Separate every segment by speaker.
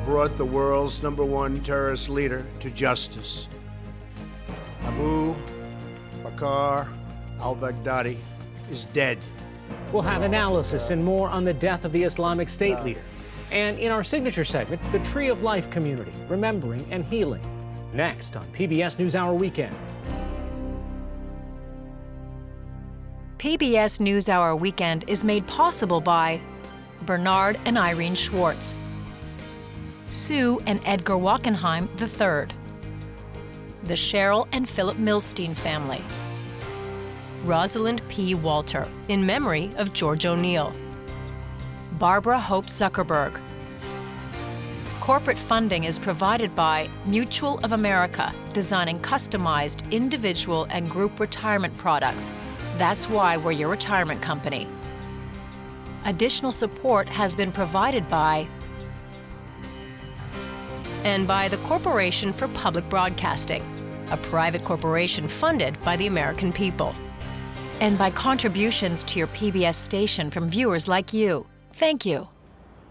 Speaker 1: brought the world's #1 terrorist leader to justice. Abu Bakr al-Baghdadi is dead.
Speaker 2: We'll have analysis and more on the death of the Islamic State leader. And in our signature segment, the Tree of Life community, remembering and healing. Next on PBS NewsHour Weekend.
Speaker 3: PBS NewsHour Weekend is made possible by Bernard and Irene Schwartz, Sue and Edgar Wachenheim III, the Cheryl and Philip Milstein family, Rosalind P. Walter, in memory of George O'Neill, Barbara Hope Zuckerberg. Corporate funding is provided by Mutual of America, designing customized individual and group retirement products. That's why we're your retirement company. Additional support has been provided by and by the Corporation for Public Broadcasting, a private corporation funded by the American people. And by contributions to your PBS station from viewers like you. Thank you.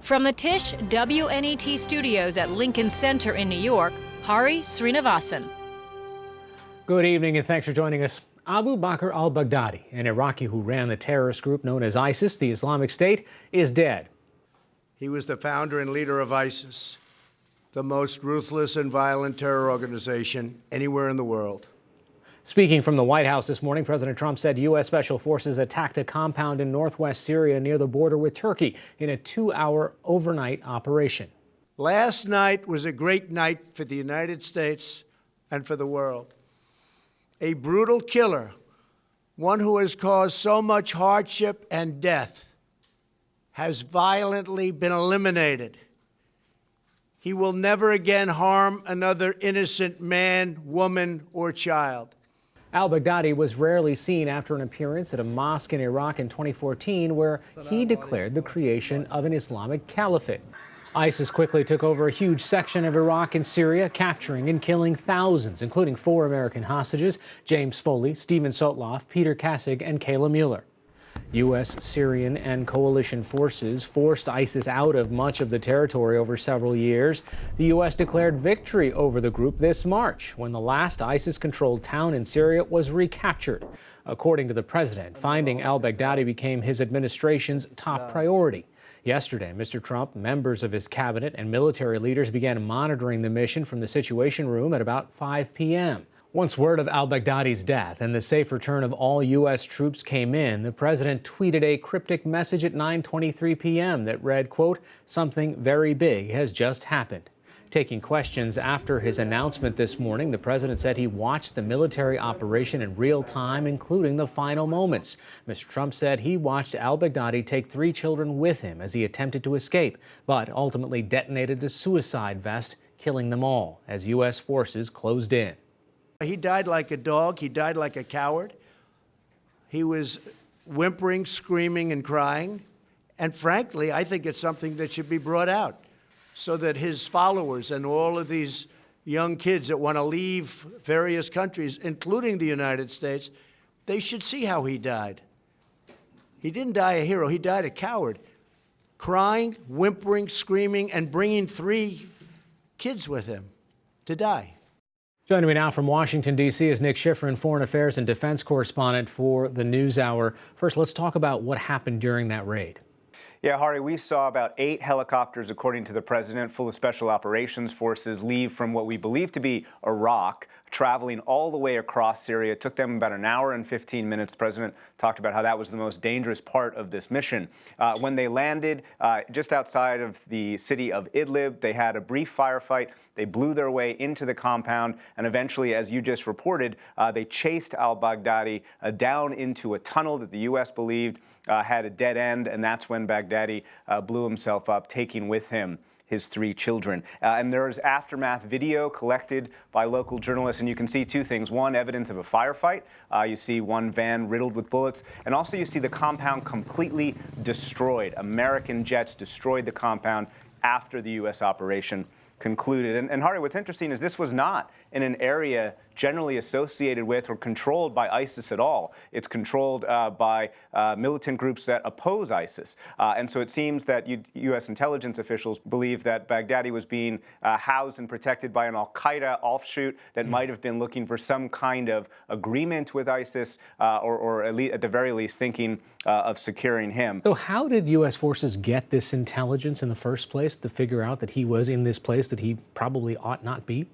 Speaker 3: From the Tisch WNET studios at Lincoln Center in New York, Hari Srinivasan.
Speaker 2: Good evening and thanks for joining us. Abu Bakr al-Baghdadi, an Iraqi who ran the terrorist group known as ISIS, the Islamic State, is dead.
Speaker 1: He was the founder and leader of ISIS, the most ruthless and violent terror organization anywhere in the world.
Speaker 2: Speaking from the White House this morning, President Trump said U.S. Special Forces attacked a compound in northwest Syria near the border with Turkey in a 2-hour overnight operation.
Speaker 1: Last night was a great night for the United States and for the world. A brutal killer, one who has caused so much hardship and death, has violently been eliminated. He will never again harm another innocent man, woman, or child.
Speaker 2: Al-Baghdadi was rarely seen after an appearance at a mosque in Iraq in 2014 where he declared the creation of an Islamic caliphate. ISIS quickly took over a huge section of Iraq and Syria, capturing and killing thousands, including 4 American hostages, James Foley, Steven Sotloff, Peter Kassig, and Kayla Mueller. U.S., Syrian, and coalition forces forced ISIS out of much of the territory over several years. The U.S. declared victory over the group this March, when the last ISIS-controlled town in Syria was recaptured. According to the president, finding al-Baghdadi became his administration's top priority. Yesterday, Mr. Trump, members of his cabinet, and military leaders began monitoring the mission from the Situation Room at about 5 p.m. Once word of al-Baghdadi's death and the safe return of all U.S. troops came in, the president tweeted a cryptic message at 9:23 p.m. that read, quote, "Something very big has just happened." Taking questions after his announcement this morning, the president said he watched the military operation in real time, including the final moments. Mr. Trump said he watched al-Baghdadi take 3 children with him as he attempted to escape, but ultimately detonated a suicide vest, killing them all as U.S. forces closed in.
Speaker 1: He died like a dog. He died like a coward. He was whimpering, screaming, and crying. And frankly, I think it's something that should be brought out so that his followers and all of these young kids that want to leave various countries, including the United States, they should see how he died. He didn't die a hero. He died a coward, crying, whimpering, screaming, and bringing 3 kids with him to die.
Speaker 2: Joining me now from Washington, D.C. is Nick Schifrin, Foreign Affairs and Defense Correspondent for the NewsHour. First, let's talk about what happened during that raid.
Speaker 4: Yeah, Hari, we saw about 8 helicopters, according to the president, full of special operations forces, leave from what we believe to be Iraq, traveling all the way across Syria. It took them about 1 hour and 15 minutes. The president talked about how that was the most dangerous part of this mission. When they landed just outside of the city of Idlib, they had a brief firefight. They blew their way into the compound, and eventually, as you just reported, they chased al-Baghdadi down into a tunnel that the U.S. believed had a dead end, and that's when Baghdadi blew himself up, taking with him his 3 children. And there's aftermath video collected by local journalists, and you can see 2 things. One, evidence of a firefight. You see one van riddled with bullets, and also you see the compound completely destroyed. American jets destroyed the compound after the U.S. operation concluded. And Hari, what's interesting is this was not in an area generally associated with or controlled by ISIS at all. It's controlled by militant groups that oppose ISIS. And so it seems that U.S. intelligence officials believe that Baghdadi was being housed and protected by an al-Qaeda offshoot that might have been looking for some kind of agreement with ISIS, or at the very least thinking of securing him.
Speaker 2: So how did U.S. forces get this intelligence in the first place to figure out that he was in this place that he probably ought not be?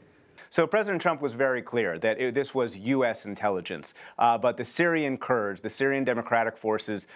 Speaker 4: So President Trump was very clear that this was U.S. intelligence. But the Syrian Kurds, the Syrian Democratic Forces,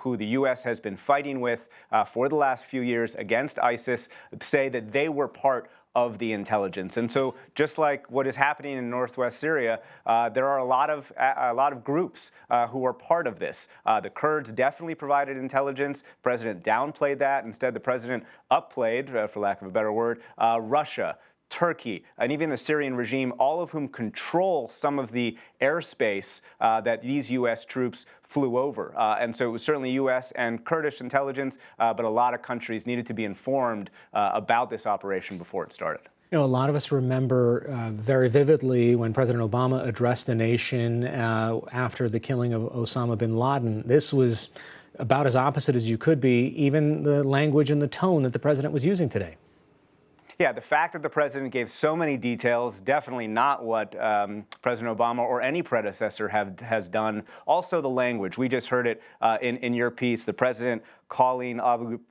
Speaker 4: who the U.S. has been fighting with for the last few years against ISIS, say that they were part of the intelligence. And so just like what is happening in northwest Syria, there are a lot of groups who are part of this. The Kurds definitely provided intelligence. The president downplayed that. Instead, the president upplayed, for lack of a better word, Russia, Turkey, and even the Syrian regime, all of whom control some of the airspace that these U.S. troops flew over. And so it was certainly U.S. and Kurdish intelligence, but a lot of countries needed to be informed about this operation before it started.
Speaker 2: You know, a lot of us remember very vividly when President Obama addressed the nation after the killing of Osama bin Laden. This was about as opposite as you could be, even the language and the tone that the president was using today.
Speaker 4: Yeah, the fact that the president gave so many details, definitely not what President Obama or any predecessor has done. Also the language. We just heard it in your piece, the president calling al-Baghdadi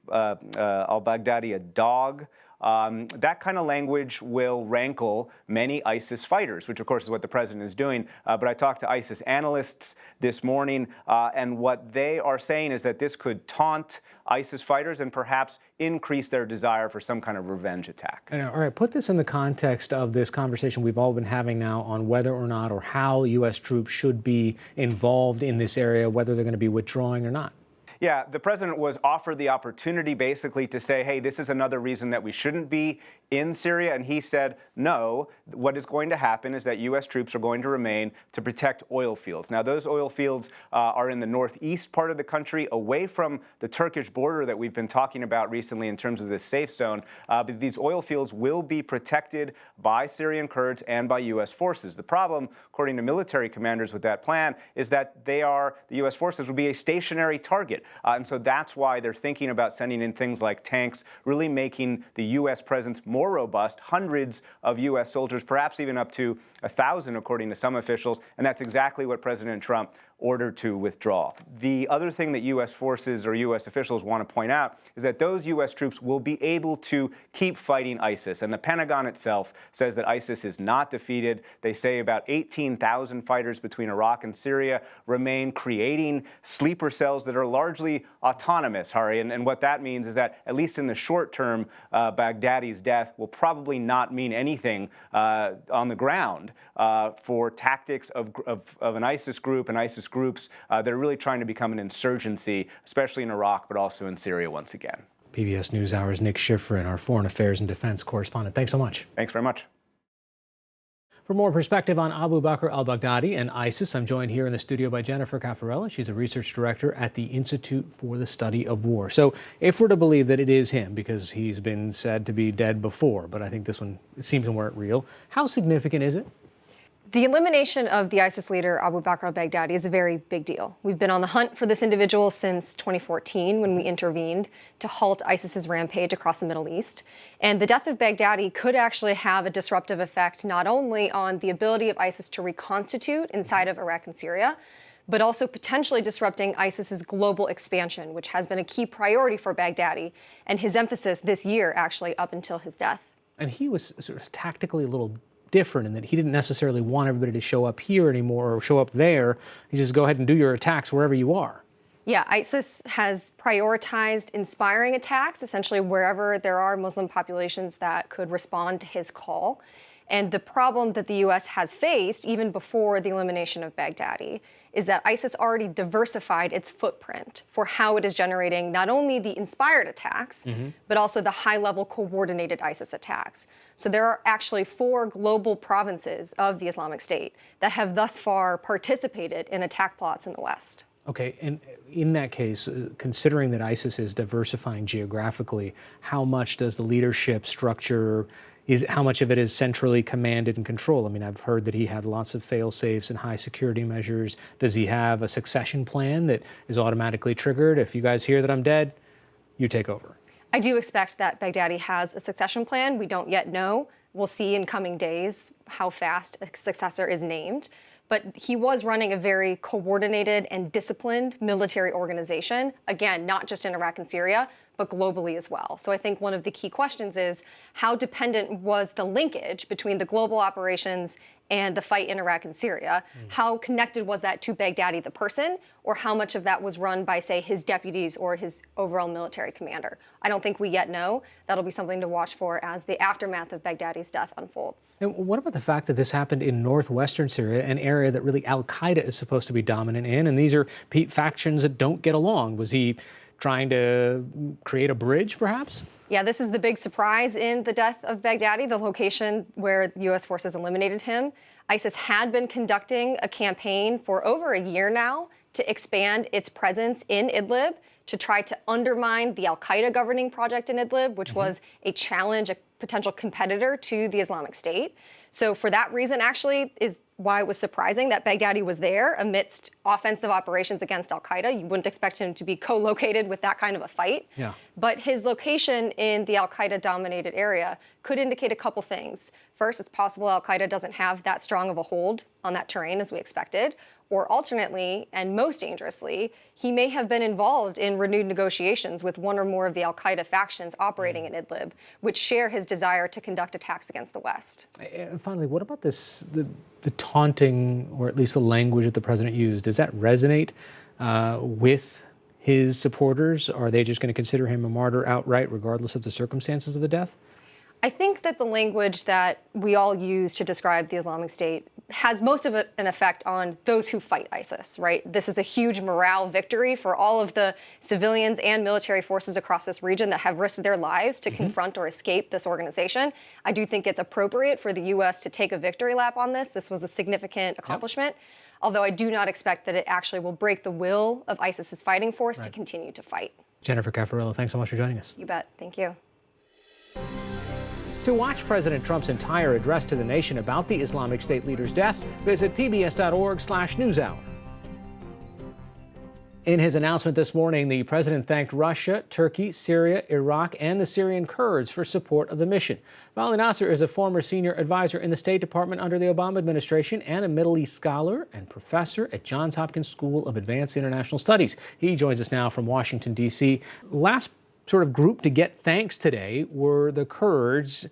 Speaker 4: a dog. That kind of language will rankle many ISIS fighters, which of course is what the president is doing. But I talked to ISIS analysts this morning, and what they are saying is that this could taunt ISIS fighters and perhaps increase their desire for some kind of revenge attack.
Speaker 2: All right, put this in the context of this conversation we've all been having now on whether or not or how U.S. troops should be involved in this area, whether they're going to be withdrawing or not.
Speaker 4: Yeah, the president was offered the opportunity basically to say, hey, this is another reason that we shouldn't be in Syria. And he said, no, what is going to happen is that U.S. troops are going to remain to protect oil fields. Now, those oil fields are in the northeast part of the country, away from the Turkish border that we've been talking about recently in terms of this safe zone. But these oil fields will be protected by Syrian Kurds and by U.S. forces. The problem, according to military commanders with that plan, is that the U.S. forces will be a stationary target. And so that's why they're thinking about sending in things like tanks, really making the U.S. presence more robust, hundreds of U.S. soldiers, perhaps even up to 1,000, according to some officials. And that's exactly what President Trump ordered to withdraw. The other thing that U.S. forces or U.S. officials want to point out is that those U.S. troops will be able to keep fighting ISIS. And the Pentagon itself says that ISIS is not defeated. They say about 18,000 fighters between Iraq and Syria remain, creating sleeper cells that are largely autonomous, Hari. And what that means is that, at least in the short term, Baghdadi's death will probably not mean anything on the ground for tactics of an ISIS group and ISIS groups that are really trying to become an insurgency, especially in Iraq, but also in Syria once again.
Speaker 2: PBS NewsHour's Nick Schifrin, our foreign affairs and defense correspondent. Thanks so much.
Speaker 4: Thanks very much.
Speaker 2: For more perspective on Abu Bakr al-Baghdadi and ISIS, I'm joined here in the studio by Jennifer Caffarella. She's a research director at the Institute for the Study of War. So if we're to believe that it is him, because he's been said to be dead before, but I think this one, it seems to weren't real, how significant is it?
Speaker 5: The elimination of the ISIS leader, Abu Bakr al-Baghdadi, is a very big deal. We've been on the hunt for this individual since 2014, when we intervened to halt ISIS's rampage across the Middle East. And the death of Baghdadi could actually have a disruptive effect not only on the ability of ISIS to reconstitute inside of Iraq and Syria, but also potentially disrupting ISIS's global expansion, which has been a key priority for Baghdadi and his emphasis this year, actually, up until his death.
Speaker 2: And he was sort of tactically a little different in that he didn't necessarily want everybody to show up here anymore or show up there. He just go ahead and do your attacks wherever you are.
Speaker 5: Yeah, ISIS has prioritized inspiring attacks, essentially wherever there are Muslim populations that could respond to his call. And the problem that the U.S. has faced, even before the elimination of Baghdadi, is that ISIS already diversified its footprint for how it is generating not only the inspired attacks, but also the high-level coordinated ISIS attacks. So there are actually 4 global provinces of the Islamic State that have thus far participated in attack plots in the West.
Speaker 2: Okay, and in that case, considering that ISIS is diversifying geographically, how much does the leadership structure is how much of it is centrally commanded and controlled? I mean, I've heard that he had lots of fail-safes and high security measures. Does he have a succession plan that is automatically triggered? If you guys hear that I'm dead, you take over.
Speaker 5: I do expect that Baghdadi has a succession plan. We don't yet know. We'll see in coming days how fast a successor is named. But he was running a very coordinated and disciplined military organization, again, not just in Iraq and Syria, but globally as well. So I think one of the key questions is how dependent was the linkage between the global operations and the fight in Iraq and Syria? How connected was that to Baghdadi, the person, or how much of that was run by, say, his deputies or his overall military commander? I don't think we yet know. That'll be something to watch for as the aftermath of Baghdadi's death unfolds.
Speaker 2: And what about the fact that this happened in northwestern Syria, an area that really al-Qaeda is supposed to be dominant in, and these are factions that don't get along? Was he trying to create a bridge, perhaps?
Speaker 5: Yeah, this is the big surprise in the death of Baghdadi, the location where U.S. forces eliminated him. ISIS had been conducting a campaign for over a year now to expand its presence in Idlib, to try to undermine the al-Qaeda governing project in Idlib, which was a challenge, a potential competitor to the Islamic State. So for that reason, actually, is why it was surprising that Baghdadi was there amidst offensive operations against al-Qaeda. You wouldn't expect him to be co-located with that kind of a fight.
Speaker 2: Yeah.
Speaker 5: But his location in the al-Qaeda-dominated area could indicate a couple things. First, it's possible al-Qaeda doesn't have that strong of a hold on that terrain as we expected. Or alternately, and most dangerously, he may have been involved in renewed negotiations with one or more of the al-Qaeda factions operating in Idlib, which share his desire to conduct attacks against the West.
Speaker 2: And finally, what about this, the taunting, or at least the language that the president used? Does that resonate with his supporters? Are they just going to consider him a martyr outright, regardless of the circumstances of the death?
Speaker 5: I think that the language that we all use to describe the Islamic State has most of it an effect on those who fight ISIS, right? This is a huge morale victory for all of the civilians and military forces across this region that have risked their lives to confront or escape this organization. I do think it's appropriate for the U.S. to take a victory lap on this. This was a significant accomplishment, although I do not expect that it actually will break the will of ISIS's fighting force to continue to fight.
Speaker 2: Jennifer Caffarello, thanks so much for joining us.
Speaker 5: You bet. Thank you.
Speaker 2: To watch President Trump's entire address to the nation about the Islamic State leader's death, visit pbs.org/newshour. In his announcement this morning, the president thanked Russia, Turkey, Syria, Iraq, and the Syrian Kurds for support of the mission. Vali Nasser is a former senior advisor in the State Department under the Obama administration and a Middle East scholar and professor at Johns Hopkins School of Advanced International Studies. He joins us now from Washington, D.C. Last sort of group to get thanks today were the Kurds.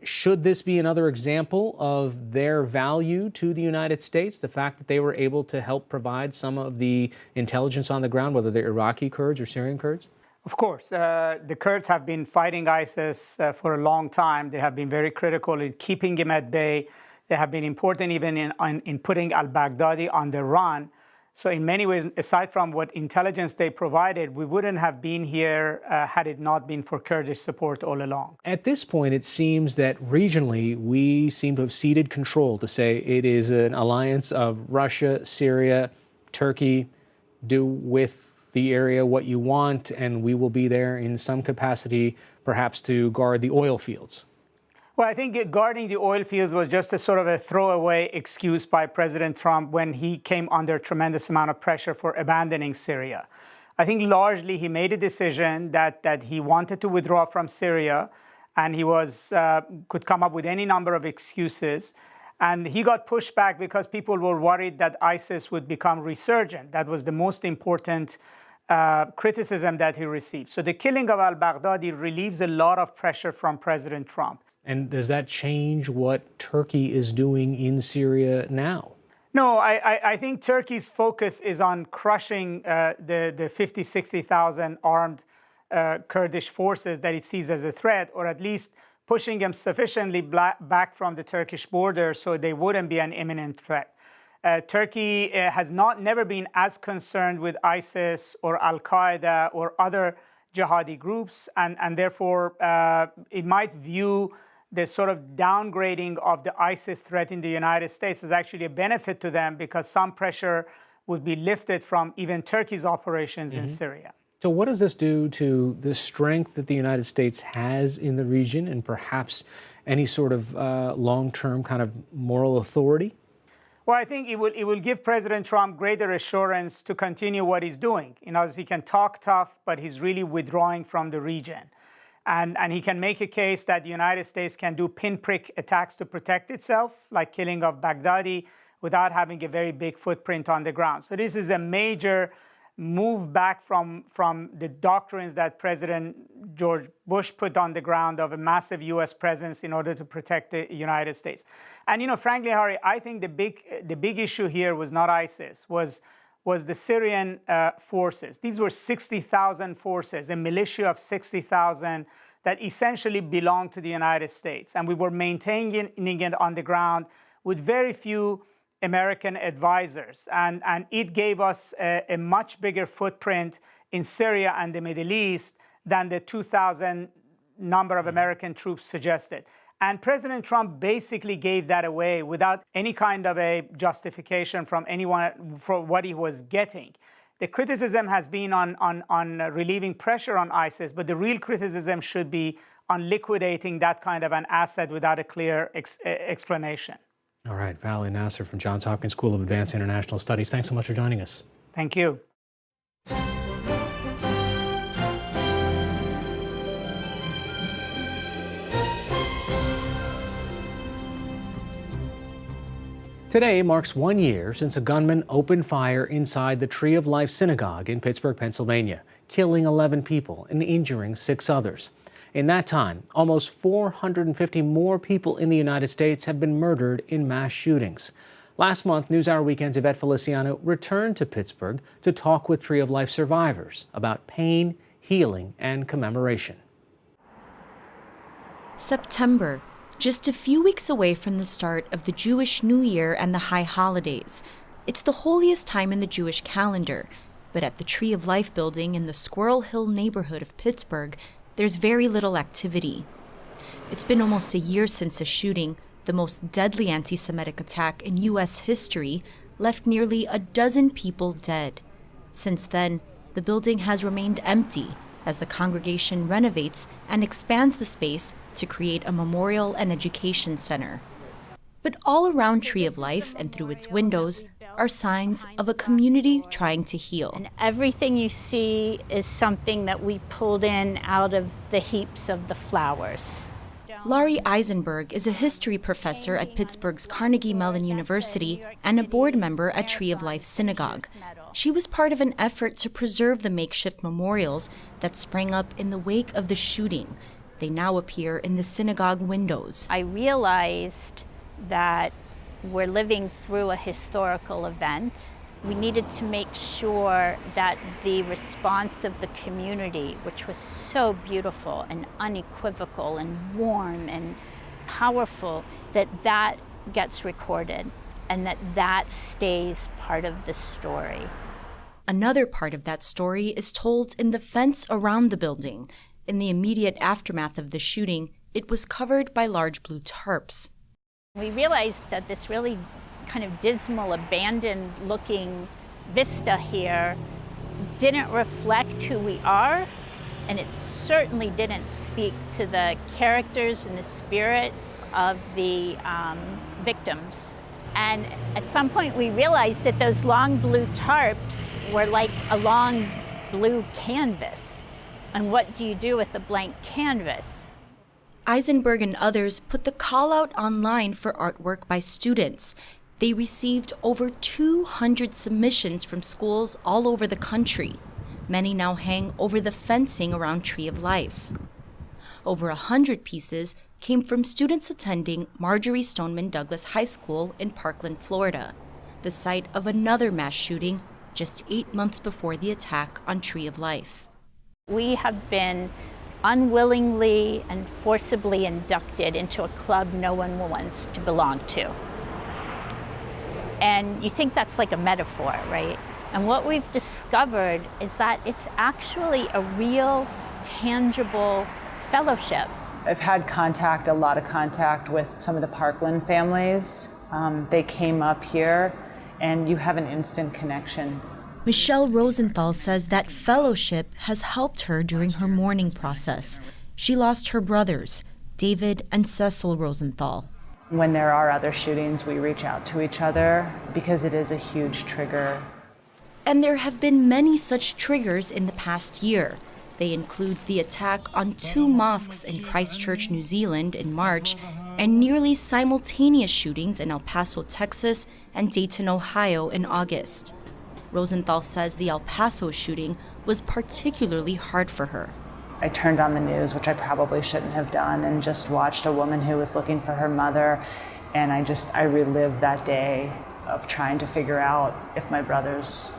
Speaker 2: Should this be another example of their value to the United States, the fact that they were able to help provide some of the intelligence on the ground, whether they're Iraqi Kurds or Syrian Kurds?
Speaker 6: Of course. The Kurds have been fighting ISIS for a long time. They have been very critical in keeping him at bay. They have been important even in putting al-Baghdadi on the run. So in many ways, aside from what intelligence they provided, we wouldn't have been here had it not been for Kurdish support all along.
Speaker 2: At this point, it seems that regionally, we seem to have ceded control to say it is an alliance of Russia, Syria, Turkey. Do with the area what you want, and we will be there in some capacity, perhaps to guard the oil fields.
Speaker 6: Well, I think guarding the oil fields was just a sort of a throwaway excuse by President Trump when he came under a tremendous amount of pressure for abandoning Syria. I think largely he made a decision that he wanted to withdraw from Syria, and he could come up with any number of excuses. And he got pushed back because people were worried that ISIS would become resurgent. That was the most important criticism that he received. So the killing of al-Baghdadi relieves a lot of pressure from President Trump.
Speaker 2: And does that change what Turkey is doing in Syria now?
Speaker 6: No, I think Turkey's focus is on crushing the 50,000, 60,000 armed Kurdish forces that it sees as a threat, or at least pushing them sufficiently back from the Turkish border so they wouldn't be an imminent threat. Turkey has never been as concerned with ISIS or al-Qaeda or other jihadi groups, and therefore it might view the sort of downgrading of the ISIS threat in the United States is actually a benefit to them because some pressure would be lifted from even Turkey's operations in Syria.
Speaker 2: So what does this do to the strength that the United States has in the region and perhaps any sort of long-term kind of moral authority?
Speaker 6: Well, I think it will give President Trump greater assurance to continue what he's doing. He can talk tough, but he's really withdrawing from the region. And he can make a case that the United States can do pinprick attacks to protect itself, like killing of Baghdadi, without having a very big footprint on the ground. So this is a major move back from the doctrines that President George Bush put on the ground of a massive U.S. presence in order to protect the United States. And frankly, Hari, I think the big issue here was not ISIS, was the Syrian forces. These were 60,000 forces, a militia of 60,000 that essentially belonged to the United States. And we were maintaining it on the ground with very few American advisors. And it gave us a much bigger footprint in Syria and the Middle East than the 2,000 number of American troops suggested. And President Trump basically gave that away without any kind of a justification from anyone for what he was getting. The criticism has been on relieving pressure on ISIS, but the real criticism should be on liquidating that kind of an asset without a clear explanation.
Speaker 2: All right, Vali Nasser from Johns Hopkins School of Advanced International Studies. Thanks so much for joining us.
Speaker 6: Thank you.
Speaker 2: Today marks 1 year since a gunman opened fire inside the Tree of Life Synagogue in Pittsburgh, Pennsylvania, killing 11 people and injuring 6 others. In that time, almost 450 more people in the United States have been murdered in mass shootings. Last month, NewsHour Weekend's Yvette Feliciano returned to Pittsburgh to talk with Tree of Life survivors about pain, healing, and commemoration.
Speaker 7: September, just a few weeks away from the start of the Jewish New Year and the high holidays. It's the holiest time in the Jewish calendar, but at the Tree of Life building in the Squirrel Hill neighborhood of Pittsburgh, there's very little activity. It's been almost a year since a shooting, the most deadly anti-Semitic attack in U.S. history, left nearly a dozen people dead. Since then, the building has remained empty as the congregation renovates and expands the space to create a memorial and education center. But all around Tree of Life and through its windows are signs of a community trying to heal.
Speaker 8: And everything you see is something that we pulled in out of the heaps of the flowers.
Speaker 7: Laurie Eisenberg is a history professor at Pittsburgh's Carnegie Mellon University and a board member at Tree of Life Synagogue. She was part of an effort to preserve the makeshift memorials that sprang up in the wake of the shooting. They now appear in the synagogue windows.
Speaker 8: I realized that we're living through a historical event. We needed to make sure that the response of the community, which was so beautiful and unequivocal and warm and powerful, that gets recorded and that stays part of the story.
Speaker 7: Another part of that story is told in the fence around the building. In the immediate aftermath of the shooting, it was covered by large blue tarps.
Speaker 8: We realized that this really kind of dismal, abandoned-looking vista here didn't reflect who we are, and it certainly didn't speak to the characters and the spirit of the victims. And at some point we realized that those long blue tarps were like a long blue canvas. And what do you do with a blank canvas?
Speaker 7: Eisenberg and others put the call out online for artwork by students. They received over 200 submissions from schools all over the country. Many now hang over the fencing around Tree of Life. Over 100 pieces came from students attending Marjorie Stoneman Douglas High School in Parkland, Florida, the site of another mass shooting just 8 months before the attack on Tree of Life.
Speaker 8: We have been unwillingly and forcibly inducted into a club no one wants to belong to. And you think that's like a metaphor, right? And what we've discovered is that it's actually a real, tangible fellowship.
Speaker 9: I've had a lot of contact with some of the Parkland families. They came up here, and you have an instant connection.
Speaker 7: Michelle Rosenthal says that fellowship has helped her during her mourning process. She lost her brothers, David and Cecil Rosenthal.
Speaker 9: When there are other shootings, we reach out to each other because it is a huge trigger.
Speaker 7: And there have been many such triggers in the past year. They include the attack on 2 mosques in Christchurch, New Zealand in March, and nearly simultaneous shootings in El Paso, Texas, and Dayton, Ohio in August. Rosenthal says the El Paso shooting was particularly hard for her.
Speaker 9: I turned on the news, which I probably shouldn't have done, and just watched a woman who was looking for her mother, and I relived that day of trying to figure out if my brothers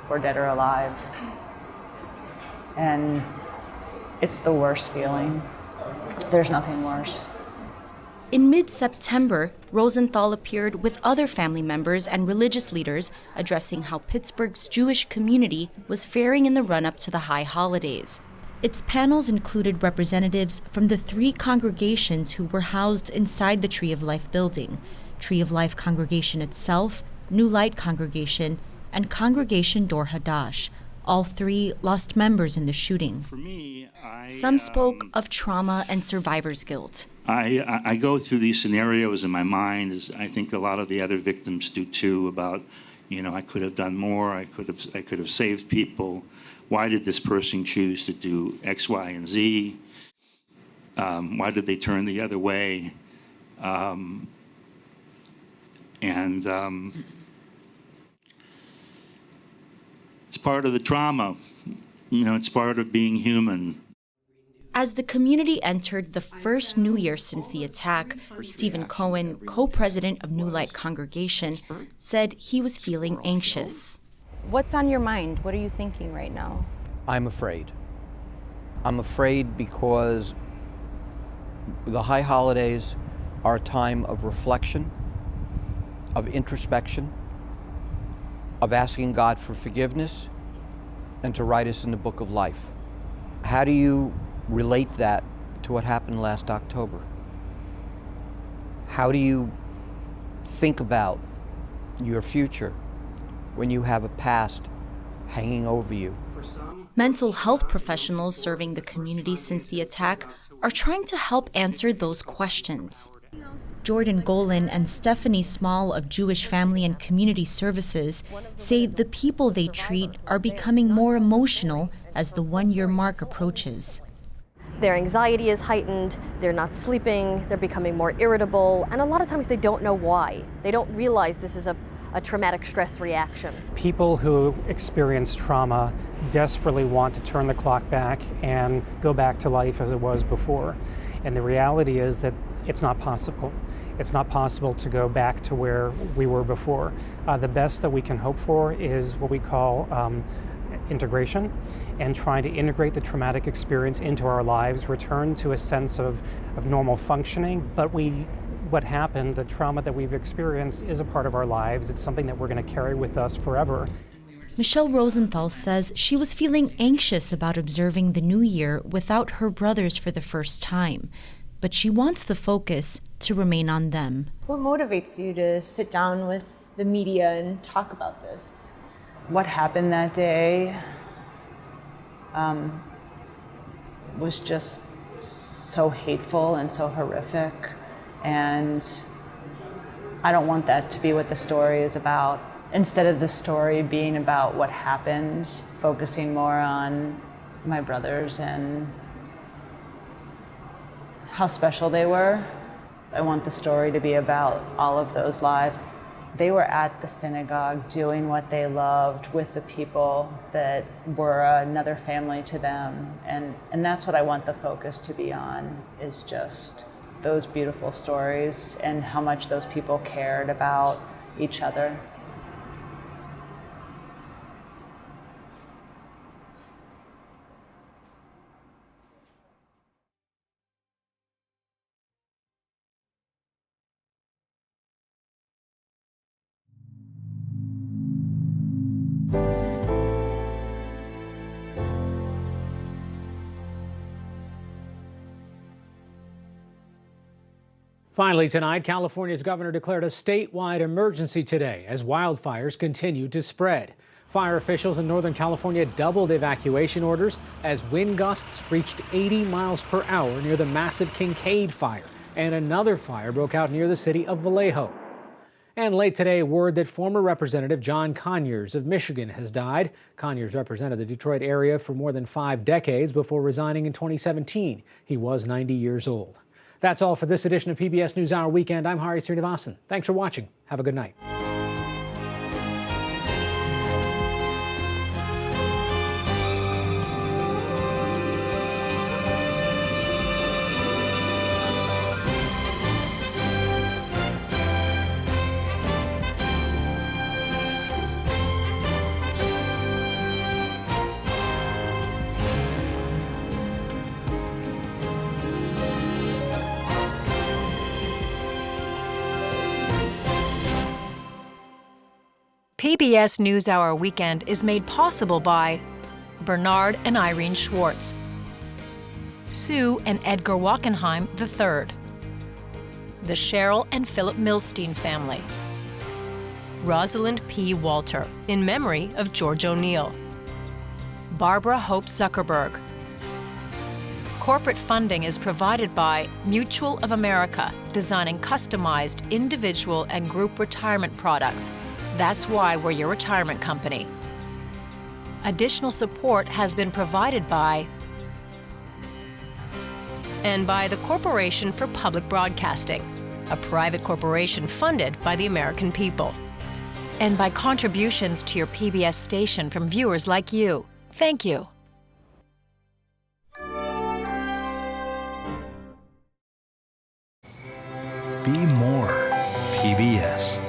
Speaker 9: were dead or alive. And it's the worst feeling. There's nothing worse.
Speaker 7: In mid-September, Rosenthal appeared with other family members and religious leaders addressing how Pittsburgh's Jewish community was faring in the run-up to the high holidays. Its panels included representatives from the 3 congregations who were housed inside the Tree of Life building: Tree of Life congregation itself, New Light congregation, and Congregation Dor Hadash. All 3 lost members in the shooting.
Speaker 10: For me,
Speaker 7: Some spoke of trauma and survivor's guilt.
Speaker 10: I go through these scenarios in my mind, as I think a lot of the other victims do too, about, I could have done more, I could have saved people. Why did this person choose to do X, Y, and Z? Why did they turn the other way? It's part of the trauma. It's part of being human.
Speaker 7: As the community entered the first New Year since the attack, Stephen Cohen, co-president of New Light Congregation, said he was feeling anxious.
Speaker 11: What's on your mind? What are you thinking right now?
Speaker 12: I'm afraid. I'm afraid because the high holidays are a time of reflection, of introspection, of asking God for forgiveness, and to write us in the book of life. How do you relate that to what happened last October? How do you think about your future when you have a past hanging over you?
Speaker 7: Mental health professionals serving the community since the attack are trying to help answer those questions. Jordan Golan and Stephanie Small of Jewish Family and Community Services say the people they treat are becoming more emotional as the one-year mark approaches.
Speaker 11: Their anxiety is heightened, they're not sleeping, they're becoming more irritable, and a lot of times they don't know why. They don't realize this is a traumatic stress reaction.
Speaker 13: People who experience trauma desperately want to turn the clock back and go back to life as it was before. And the reality is that it's not possible. It's not possible to go back to where we were before. The best that we can hope for is what we call integration, and trying to integrate the traumatic experience into our lives, return to a sense of normal functioning. But what happened, the trauma that we've experienced, is a part of our lives. It's something that we're going to carry with us forever.
Speaker 7: Michelle Rosenthal says she was feeling anxious about observing the new year without her brothers for the first time, but she wants the focus to remain on them.
Speaker 14: What motivates you to sit down with the media and talk about this?
Speaker 9: What happened that day was just so hateful and so horrific, and I don't want that to be what the story is about. Instead of the story being about what happened, focusing more on my brothers and how special they were. I want the story to be about all of those lives. They were at the synagogue doing what they loved with the people that were another family to them. And that's what I want the focus to be on, is just those beautiful stories and how much those people cared about each other.
Speaker 2: Finally tonight, California's governor declared a statewide emergency today as wildfires continue to spread. Fire officials in Northern California doubled evacuation orders as wind gusts reached 80 miles per hour near the massive Kincaid fire, and another fire broke out near the city of Vallejo. And late today, word that former Representative John Conyers of Michigan has died. Conyers represented the Detroit area for more than 5 decades before resigning in 2017. He was 90 years old. That's all for this edition of PBS NewsHour Weekend. I'm Hari Srinivasan. Thanks for watching. Have a good night.
Speaker 3: PBS NewsHour Weekend is made possible by Bernard and Irene Schwartz, Sue and Edgar Wachenheim III, the Cheryl and Philip Milstein family, Rosalind P. Walter, in memory of George O'Neill, Barbara Hope Zuckerberg. Corporate funding is provided by Mutual of America, designing customized individual and group retirement products. That's why we're your retirement company. Additional support has been provided by and by the Corporation for Public Broadcasting, a private corporation funded by the American people, and by contributions to your PBS station from viewers like you. Thank you.
Speaker 15: Be more PBS.